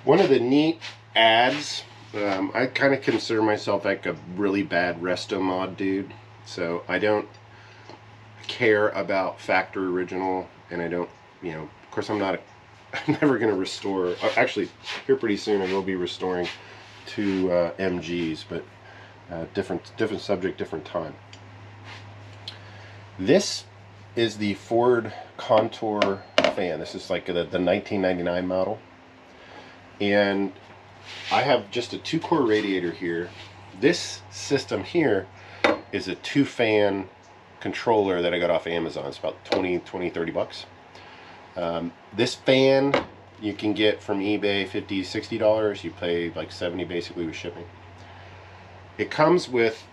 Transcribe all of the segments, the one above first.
One of the neat ads, I kind of consider myself like a really bad resto mod dude, so I don't care about factory original, and I don't, you know, of course I'm never going to restore, actually here pretty soon I will be restoring two MGs, but different subject, different time. This is the Ford Contour fan. This is like the 1999 model, and I have just a 2-core radiator here. This system here is a 2-fan controller that I got off Amazon. It's about 30 bucks. This fan you can get from eBay, $50, $60. You pay like $70 basically with shipping. It comes with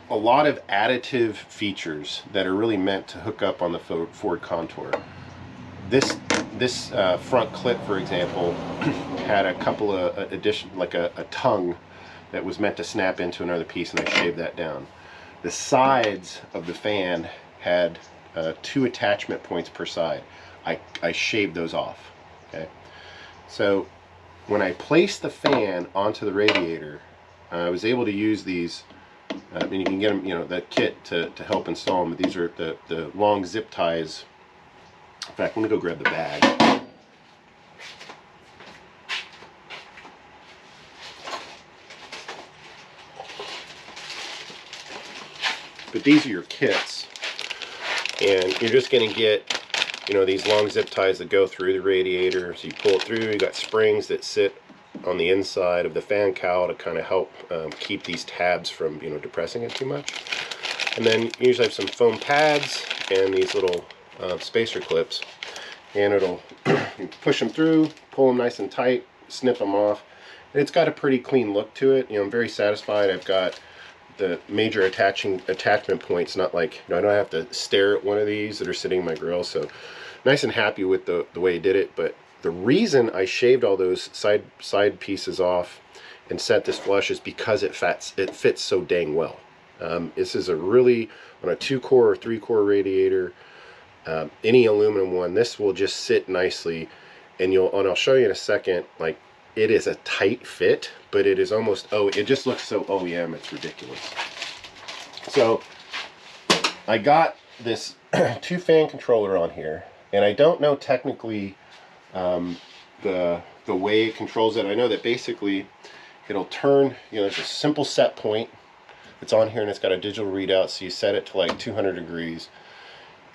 a lot of additive features that are really meant to hook up on the Ford Contour. This front clip, for example, had a couple of like a tongue that was meant to snap into another piece, and I shaved that down. The sides of the fan had 2 attachment points per side. I shaved those off. Okay, so when I placed the fan onto the radiator, I was able to use these. I mean, you can get them, you know, that kit to help install them. But these are the long zip ties. In fact, let me go grab the bag. But these are your kits, and you're just going to get, you know, these long zip ties that go through the radiator. So you pull it through. You got springs that sit on the inside of the fan cowl to kind of help keep these tabs from, you know, depressing it too much. And then you usually have some foam pads and these little spacer clips, and it'll you push them through, pull them nice and tight, snip them off, and it's got a pretty clean look to it. You know, I'm very satisfied. I've got the major attachment points, not like, you know, I don't have to stare at one of these that are sitting in my grill, so nice and happy with the way I did it. But the reason I shaved all those side pieces off and set this flush is because it fits so dang well. This is a really, on a 2-core or 3-core radiator, any aluminum one, this will just sit nicely, and I'll show you in a second, like, it is a tight fit, but it is almost, it just looks so OEM, it's ridiculous. So I got this 2-fan controller on here, and I don't know technically the way it controls it. I know that basically it'll turn, you know, there's a simple set point that's on here, and it's got a digital readout, so you set it to like 200 degrees.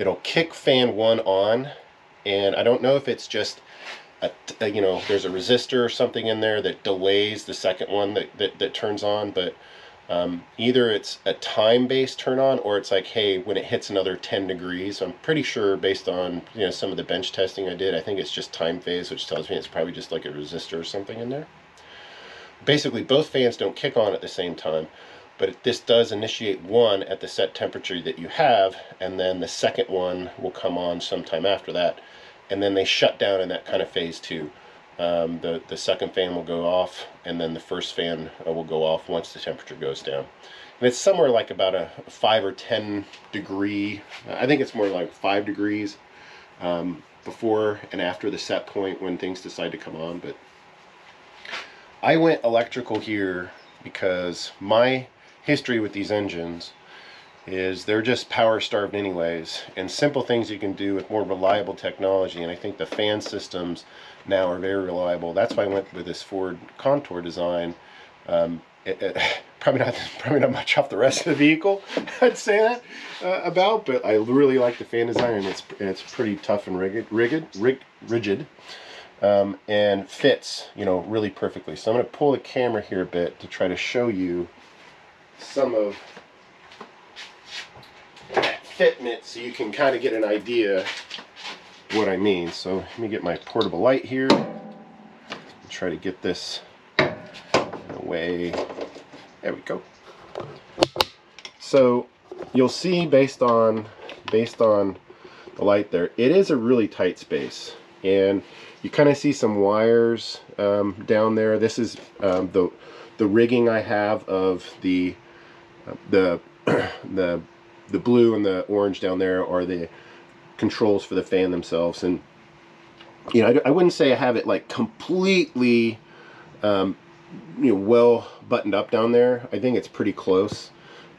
It'll kick fan 1 on, and I don't know if it's just you know, there's a resistor or something in there that delays the second one that turns on, but either it's a time-based turn on, or it's like, hey, when it hits another 10 degrees. I'm pretty sure, based on, you know, some of the bench testing I did, I think it's just time phase, which tells me it's probably just like a resistor or something in there. Basically, both fans don't kick on at the same time, but this does initiate one at the set temperature that you have, and then the second one will come on sometime after that, and then they shut down in that kind of phase 2. The second fan will go off, and then the first fan will go off once the temperature goes down. And it's somewhere like about a 5 or 10 degree, I think it's more like 5 degrees before and after the set point when things decide to come on. But I went electrical here because my history with these engines is they're just power starved anyways, and simple things you can do with more reliable technology, and I think the fan systems now are very reliable. That's why I went with this Ford Contour design. Probably not much off the rest of the vehicle, I'd say that about, but I really like the fan design, and it's pretty tough and rigid, and fits, you know, really perfectly. So I'm going to pull the camera here a bit to try to show you some of fitment, so you can kind of get an idea what I mean. So let me get my portable light here and try to get this away. There we go. So you'll see, based on the light there, it is a really tight space, and you kind of see some wires down there. This is the rigging I have of the blue and the orange down there are the controls for the fan themselves. And you know, I wouldn't say I have it like completely well buttoned up down there. I think it's pretty close.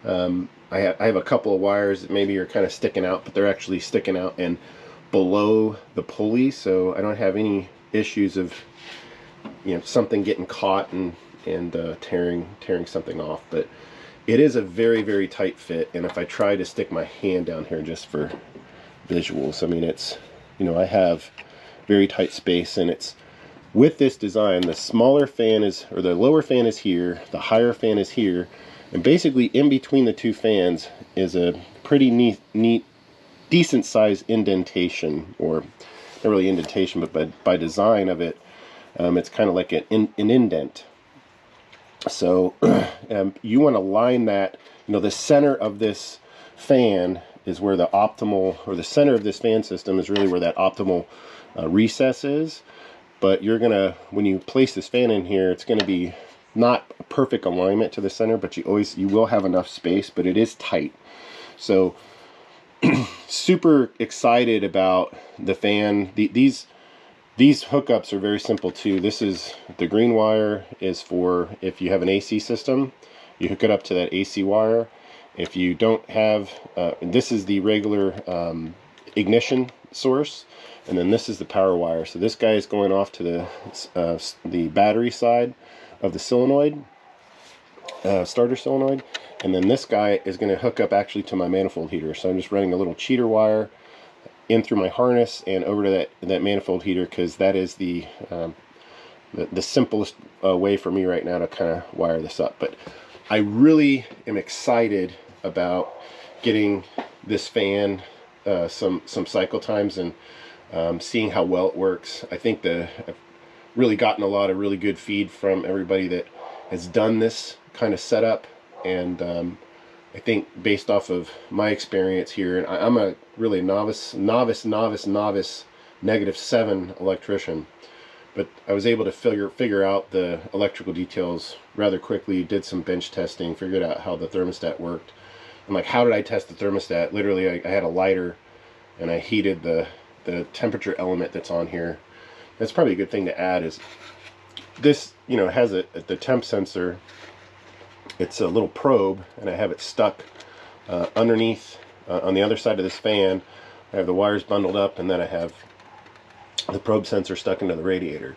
I have a couple of wires that maybe are kind of sticking out, but they're actually sticking out and below the pulley, so I don't have any issues of something getting caught and tearing something off. But it is a very, very tight fit, and if I try to stick my hand down here just for visuals, I mean, it's I have very tight space, and it's with this design, the smaller fan is, or the lower fan is here, the higher fan is here, and basically in between the two fans is a pretty neat decent sized indentation, or not really indentation, but by design of it, it's kind of like an indent. So you want to line that, the center of this fan is where the optimal, or the center of this fan system is really where that optimal recess is. But you're gonna, when you place this fan in here, it's gonna be not a perfect alignment to the center, but you will have enough space, but it is tight. So super excited about the fan. These hookups are very simple too. This is, the green wire is for if you have an AC system, you hook it up to that AC wire. If you don't have, this is the regular ignition source, and then this is the power wire. So this guy is going off to the battery side of the solenoid, starter solenoid, and then this guy is going to hook up actually to my manifold heater. So I'm just running a little cheater wire in through my harness and over to that manifold heater, because that is the simplest way for me right now to kind of wire this up. But I really am excited about getting this fan some cycle times and seeing how well it works. I think I've really gotten a lot of really good feed from everybody that has done this kind of setup, and I think based off of my experience here, and I'm a really novice -7 electrician, but I was able to figure out the electrical details rather quickly, did some bench testing, figured out how the thermostat worked. I'm like, how did I test the thermostat? Literally, I had a lighter and I heated the temperature element that's on here. That's probably a good thing to add, is this, has the temp sensor. It's a little probe, and I have it stuck underneath on the other side of this fan. I have the wires bundled up, and then I have the probe sensor stuck into the radiator.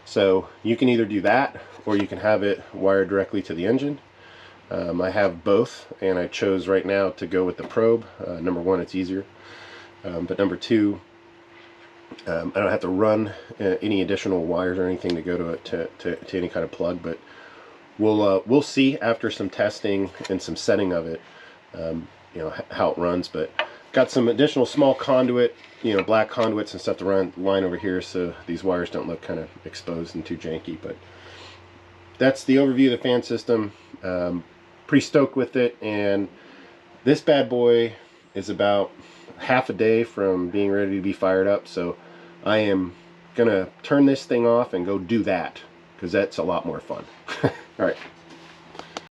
So you can either do that, or you can have it wired directly to the engine. I have both, and I chose right now to go with the probe. Number one, it's easier, but number two, I don't have to run any additional wires or anything to go to any kind of plug. But we'll see after some testing and some setting of it, how it runs. But got some additional small conduit, black conduits and stuff to line over here, so these wires don't look kind of exposed and too janky. But that's the overview of the fan system. Pretty stoked with it, and this bad boy is about half a day from being ready to be fired up. So I am gonna turn this thing off and go do that, because that's a lot more fun. All right.